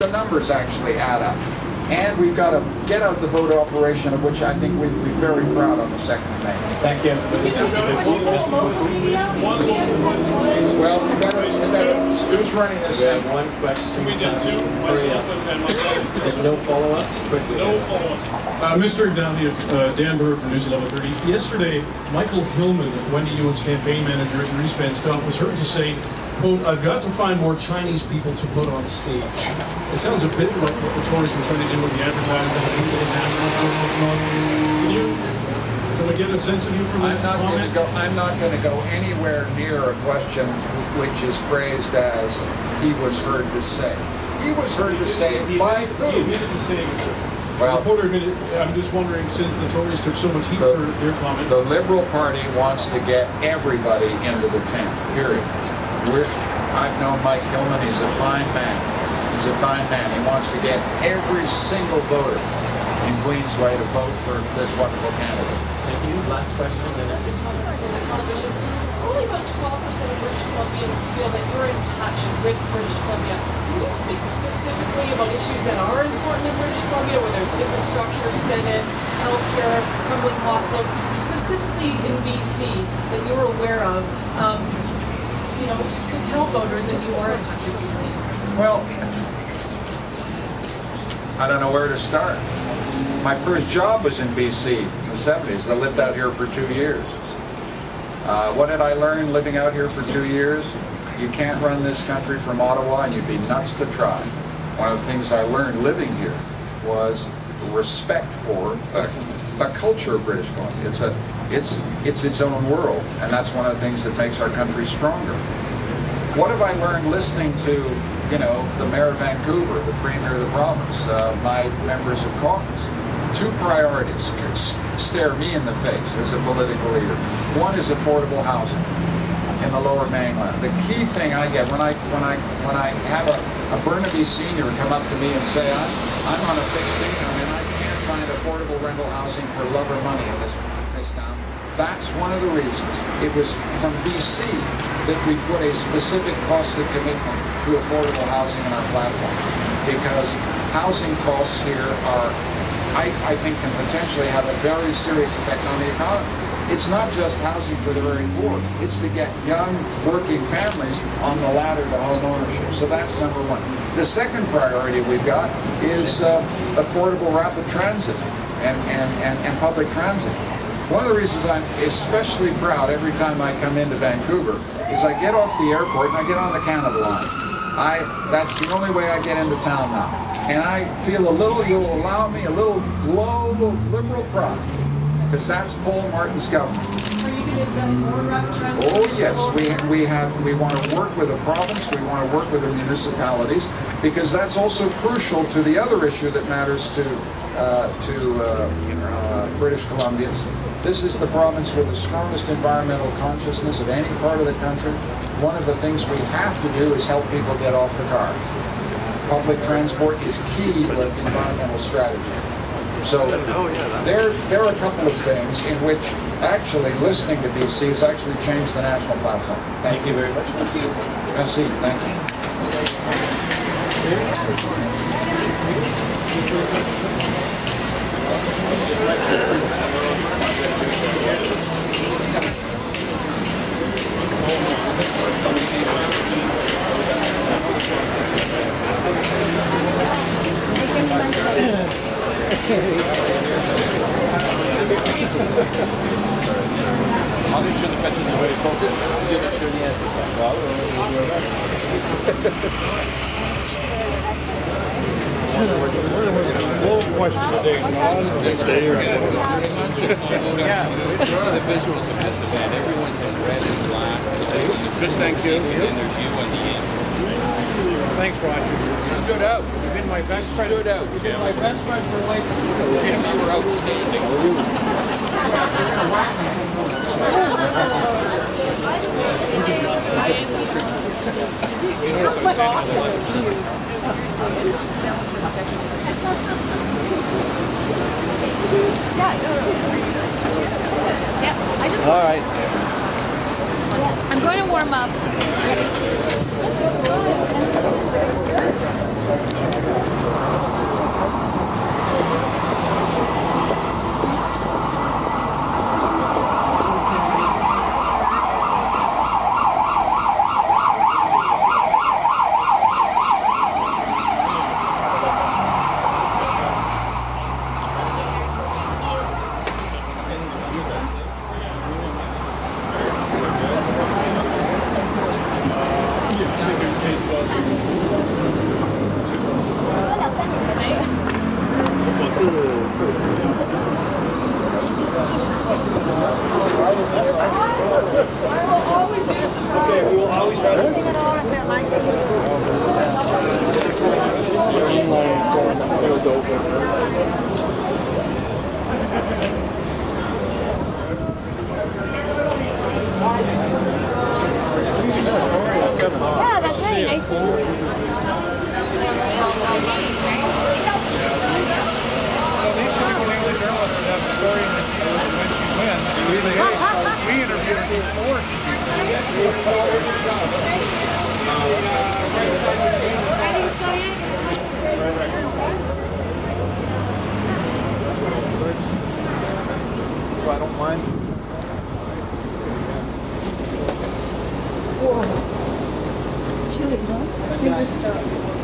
The numbers actually add up. And we've got a get out the vote operation, of which I think we'd be very proud on the 2nd of May. Thank you. Well, who's running this? We have one question. We did two. Myself and Michael. There's no follow-ups? Quickly. No follow-ups. Mr. Downey, Dan Burr from News 1130. Yesterday, Michael Hillman, Wendy Ewan's campaign manager at Reese Van Stump, was heard to say, quote, "I've got to find more Chinese people to put on stage." It sounds a bit like what the Tories were trying to do with the advertisement. Can we get a sense of you from that comment? I'm not going to go anywhere near a question which is phrased as he was heard to say. He was heard to say it by who? He admitted to saying it, sir. Well, the reporter admitted, I'm just wondering, since the Tories took so much heat for their comment. The Liberal Party wants to get everybody into the tent, period. I've known Mike Hillman. He's a fine man. He's a fine man. He wants to get every single voter in Queensway to vote for this wonderful candidate. Thank you. Last question. Television. Only about 12% of British Columbians feel that you're in touch with British Columbia. Can you speak specifically about issues that are important in British Columbia, where there's infrastructure, Senate, healthcare, crumbling hospitals, specifically in BC that you're aware of? You know, to tell voters that you are in touch with BC? Well, I don't know where to start. My first job was in BC in the 70s. I lived out here for 2 years. What did I learn living out here for 2 years? You can't run this country from Ottawa, and you'd be nuts to try. One of the things I learned living here was respect for the culture of British Columbia. It's its own world, and that's one of the things that makes our country stronger. What have I learned listening to, you know, the Mayor of Vancouver, the Premier of the province, my members of caucus? Two priorities stare me in the face as a political leader. One is affordable housing in the Lower Mainland. The key thing I get when I have a Burnaby senior come up to me and say, I'm on a fixed income and I can't find affordable rental housing for love or money in this town. That's one of the reasons. It was from BC that we put a specific costed commitment to affordable housing in our platform, because housing costs here are, I think, can potentially have a very serious effect on the economy. It's not just housing for the very poor. It's to get young working families on the ladder to home ownership. So that's number one. The second priority we've got is affordable rapid transit and public transit. One of the reasons I'm especially proud every time I come into Vancouver is I get off the airport and I get on the Canada line. That's the only way I get into town now. And I feel you'll allow me a little glow of Liberal pride, because that's Paul Martin's government. Are you going to invest more in rapid transit? Oh yes, we want to work with the province, we want to work with the municipalities, because that's also crucial to the other issue that matters to British Columbians. This is the province with the strongest environmental consciousness of any part of the country. One of the things we have to do is help people get off the car. Public transport is key to the environmental strategy. So there are a couple of things in which actually listening to BC has actually changed the national platform. Thank you very much. Merci. Merci. Thank you. I'll make sure the questions are very focused. You're not sure the answers are. Well, question today. the visuals of this event, everyone's in red and black. Just thank you. And there's you on the end. Thanks, Roger. You stood out. You've been my best friend. Stood out, You've been Jim. my best friend for life. Jim, you were outstanding. All right. I'm going to warm up. Yeah, that's right. Nice to meet you. Well, these typical English journalists that have a story in the news when she wins. We say, hey, we interviewed her before she so I don't mind. Chili, no? Finger stuff.